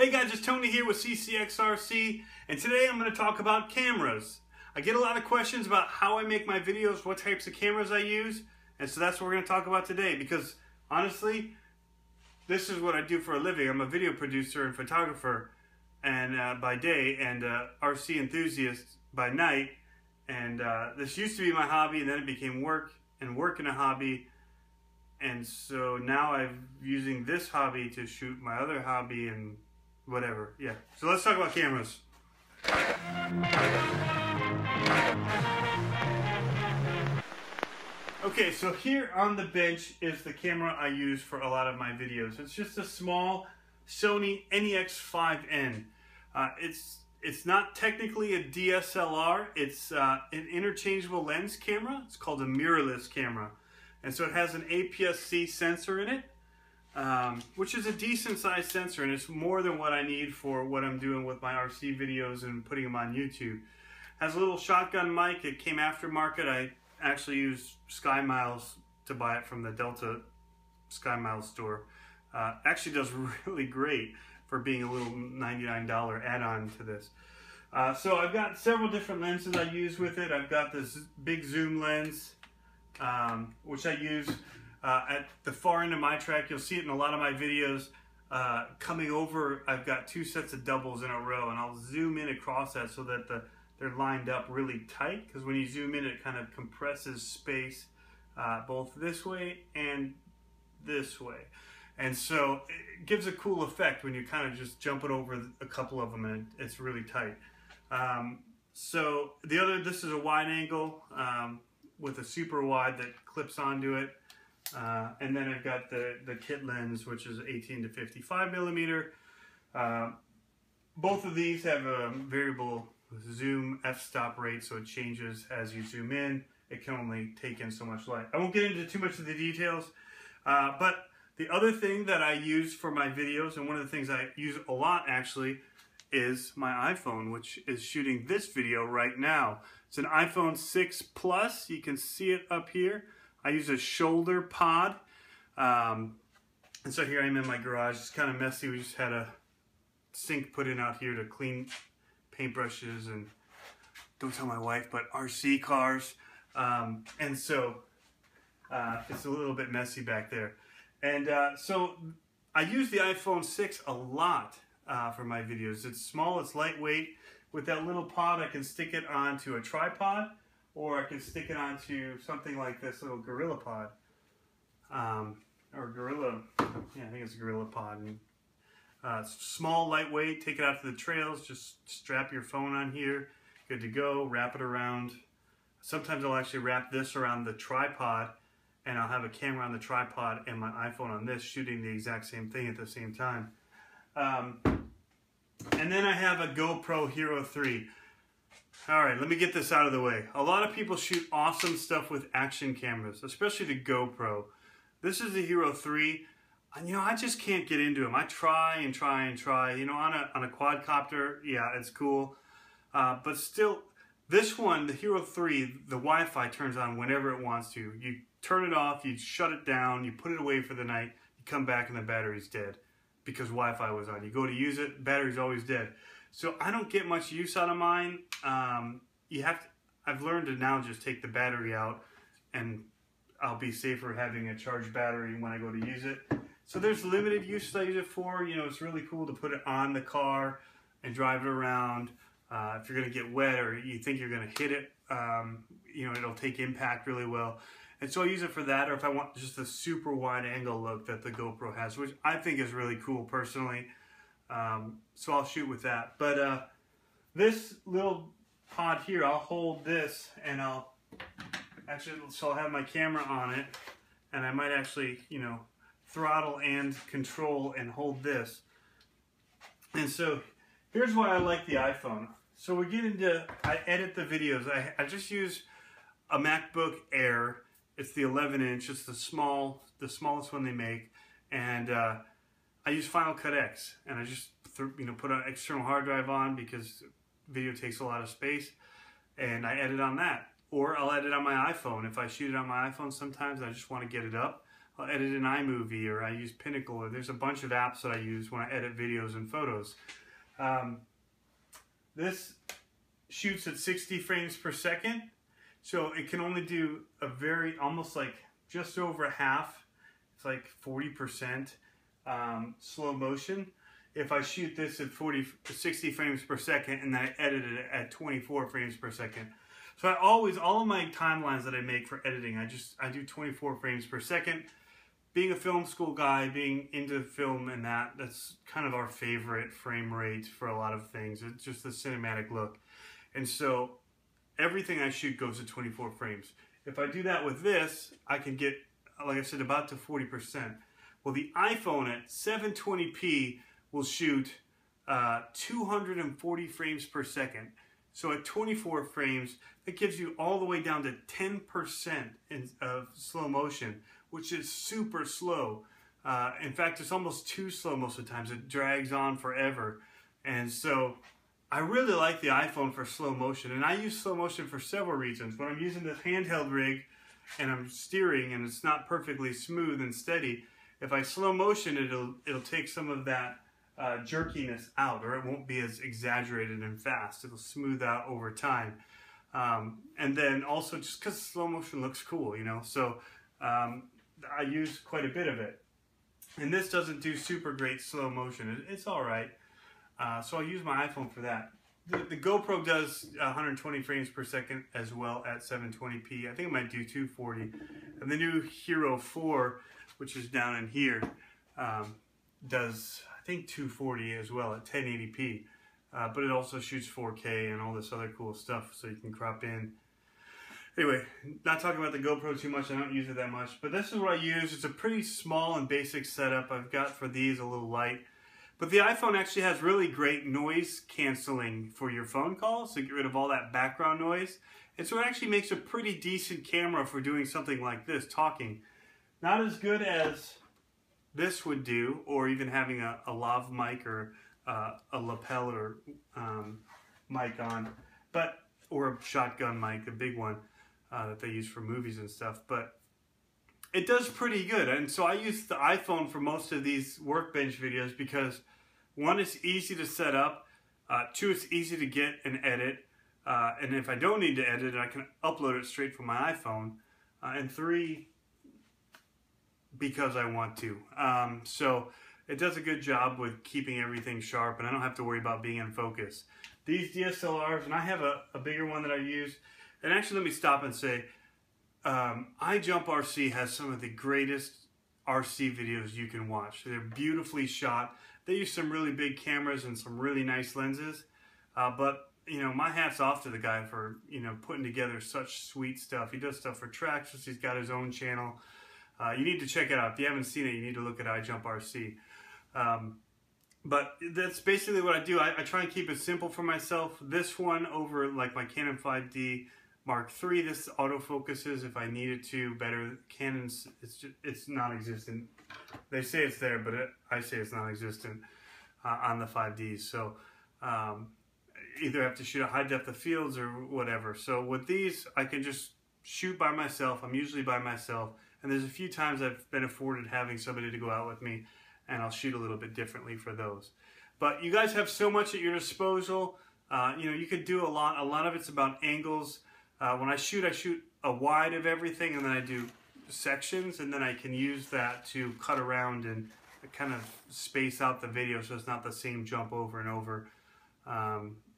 Hey guys, it's Tony here with CCxRC, and today I'm going to talk about cameras. I get a lot of questions about how I make my videos, what types of cameras I use, and so that's what we're going to talk about today, because honestly, this is what I do for a living. I'm a video producer and photographer and by day, and RC enthusiast by night, and this used to be my hobby, and then it became work, and work in a hobby. And so now I'm using this hobby to shoot my other hobby and whatever. Yeah. So let's talk about cameras. Okay, so here on the bench is the camera I use for a lot of my videos. It's just a small Sony NEX5N. It's not technically a DSLR. It's an interchangeable lens camera. It's called a mirrorless camera. And so it has an APS-C sensor in it, which is a decent sized sensor, and it's more than what I need for what I'm doing with my RC videos and putting them on YouTube. Has a little shotgun mic. It came aftermarket. I actually used Sky Miles to buy it from the Delta Sky Miles store. Actually does really great for being a little $99 add-on to this. So I've got several different lenses I use with it. I've got this big zoom lens, which I use at the far end of my track. You'll see it in a lot of my videos. Coming over, I've got two sets of doubles in a row, and I'll zoom in across that so that they're lined up really tight, because when you zoom in, it kind of compresses space both this way and this way. And so it gives a cool effect when you're kind of just jumping over a couple of them, and it's really tight. So this is a wide angle with a super wide that clips onto it, and then I've got the kit lens, which is 18 to 55 millimeter. Both of these have a variable zoom f-stop rate, so it changes as you zoom in. It can only take in so much light. I won't get into too much of the details, but the other thing that I use for my videos, and one of the things I use a lot actually, is my iPhone, which is shooting this video right now. It's an iPhone 6 Plus. You can see it up here. I use a shoulder pod. And so here I am in my garage. It's kind of messy. We just had a sink put in out here to clean paintbrushes and, don't tell my wife, but RC cars. And so it's a little bit messy back there. And so I use the iPhone 6 a lot for my videos. It's small, it's lightweight. With that little pod, I can stick it onto a tripod, or I can stick it onto something like this little Gorilla Pod. Or Gorilla, yeah, I think it's a Gorilla Pod. And, it's small, lightweight, take it out to the trails, just strap your phone on here, good to go, wrap it around. Sometimes I'll actually wrap this around the tripod, and I'll have a camera on the tripod and my iPhone on this, shooting the exact same thing at the same time. And then I have a GoPro Hero 3. Alright, let me get this out of the way. A lot of people shoot awesome stuff with action cameras, especially the GoPro. This is the Hero 3. And, you know, I just can't get into them. I try and try and try. You know, on a quadcopter, yeah, it's cool. But still, this one, the Hero 3, the Wi-Fi turns on whenever it wants to. You turn it off, you shut it down, you put it away for the night, you come back and the battery's dead because Wi-Fi was on. You go to use it, battery's always dead. So I don't get much use out of mine. I've learned to now just take the battery out, and I'll be safer having a charged battery when I go to use it. So there's limited uses I use it for. You know, it's really cool to put it on the car and drive it around. If you're going to get wet or you think you're going to hit it, you know, it'll take impact really well. And so I use it for that, or if I want just a super wide angle look that the GoPro has, which I think is really cool personally. So I'll shoot with that. But this little pod here, I'll hold this, and I'll have my camera on it, and I might actually, you know, throttle and control and hold this. And so here's why I like the iPhone. So we get into, I edit the videos. I just use a MacBook Air. It's the 11-inch. It's the smallest one they make, and I use Final Cut X, and I just put an external hard drive on because video takes a lot of space, and I edit on that. Or I'll edit on my iPhone. If I shoot it on my iPhone sometimes, I just want to get it up. I'll edit in iMovie, or I use Pinnacle, or there's a bunch of apps that I use when I edit videos and photos. This shoots at 60 frames per second, so it can only do a very, almost like just over half, it's like 40% slow motion. If I shoot this at 60 frames per second and then I edit it at 24 frames per second. So I always, all of my timelines that I make for editing, I do 24 frames per second. Being a film school guy, being into film and that's kind of our favorite frame rate for a lot of things. It's just the cinematic look. And so everything I shoot goes to 24 frames. If I do that with this, I can get, like I said, about to 40%. Well, the iPhone at 720p will shoot 240 frames per second. So at 24 frames, that gives you all the way down to 10% of slow motion, which is super slow. In fact, it's almost too slow most of the times. It drags on forever. And so I really like the iPhone for slow motion. And I use slow motion for several reasons. When I'm using this handheld rig and I'm steering and it's not perfectly smooth and steady, if I slow motion, it'll take some of that jerkiness out, or it won't be as exaggerated and fast. It'll smooth out over time. And then also just because slow motion looks cool, you know, so I use quite a bit of it. And this doesn't do super great slow motion. It's all right. So I'll use my iPhone for that. The GoPro does 120 frames per second as well at 720p. I think it might do 240. And the new Hero 4, which is down in here, does, I think, 240 as well at 1080p. But it also shoots 4K and all this other cool stuff, so you can crop in. Anyway, not talking about the GoPro too much. I don't use it that much. But this is what I use. It's a pretty small and basic setup. I've got for these a little light. But the iPhone actually has really great noise canceling for your phone calls to get rid of all that background noise. And so it actually makes a pretty decent camera for doing something like this, talking. Not as good as this would do, or even having a lav mic or a lapel or mic on, or a shotgun mic, a big one that they use for movies and stuff. But it does pretty good. And so I use the iPhone for most of these workbench videos because, one, it's easy to set up, two, it's easy to get and edit, and if I don't need to edit it, I can upload it straight from my iPhone, and three, because I want to. So it does a good job with keeping everything sharp, and I don't have to worry about being in focus. These DSLRs, and I have a bigger one that I use, and actually let me stop and say, iJumpRC has some of the greatest RC videos you can watch. They're beautifully shot. They use some really big cameras and some really nice lenses, but you know, my hat's off to the guy for, you know, putting together such sweet stuff. He does stuff for Traxxas. He's got his own channel. You need to check it out. If you haven't seen it, you need to look at iJumpRC. But that's basically what I do. I try and keep it simple for myself. This one over like my Canon 5D Mark III, this autofocuses if I need it to better. Canon's, it's non-existent. They say it's there, but I say it's non-existent on the 5Ds. So either have to shoot a high depth of fields or whatever. So with these, I can just shoot by myself. I'm usually by myself. And there's a few times I've been afforded having somebody to go out with me, and I'll shoot a little bit differently for those. But you guys have so much at your disposal. You know, you could do a lot. A lot of it's about angles. When I shoot a wide of everything, and then I do sections, and then I can use that to cut around and kind of space out the video so it's not the same jump over and over.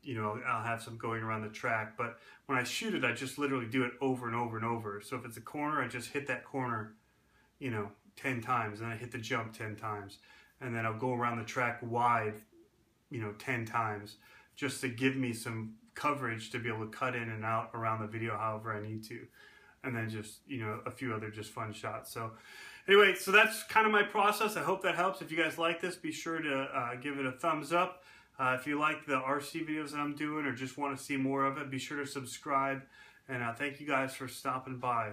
You know, I'll have some going around the track, but when I shoot it, I just literally do it over and over and over. So if it's a corner, I just hit that corner, you know, 10 times, and I hit the jump 10 times, and then I'll go around the track wide, you know, 10 times, just to give me some coverage to be able to cut in and out around the video however I need to. And then just, you know, a few other just fun shots. So anyway, so that's kind of my process. I hope that helps. If you guys like this, be sure to give it a thumbs up. If you like the RC videos that I'm doing or just want to see more of it, be sure to subscribe. And thank you guys for stopping by.